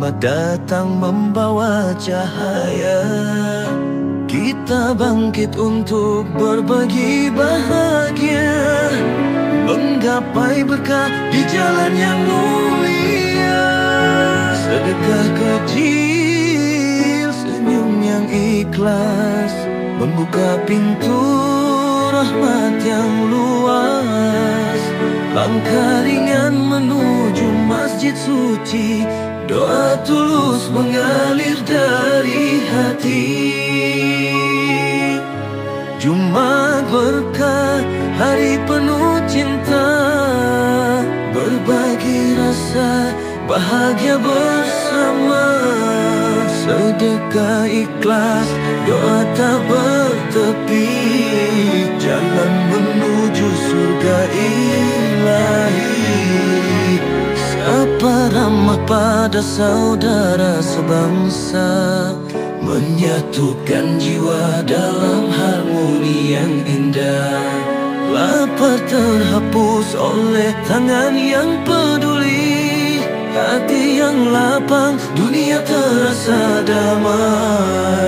Rahmat datang membawa cahaya. Kita bangkit untuk berbagi bahagia, menggapai berkah di jalan yang mulia. Sedekah kecil, senyum yang ikhlas, membuka pintu rahmat yang luas. Langkah ringan menuju masjid suci, doa tulus mengalir dari hati. Jumat berkah, hari penuh cinta, berbagi rasa bahagia bersama. Sedekah ikhlas, doa tak bertepi, jalan menuju surga ilahi. Sapa ramah pada saudara sebangsa, menyatukan jiwa dalam harmoni yang indah. Lapar terhapus oleh tangan yang peduli, hati yang lapang, dunia terasa damai.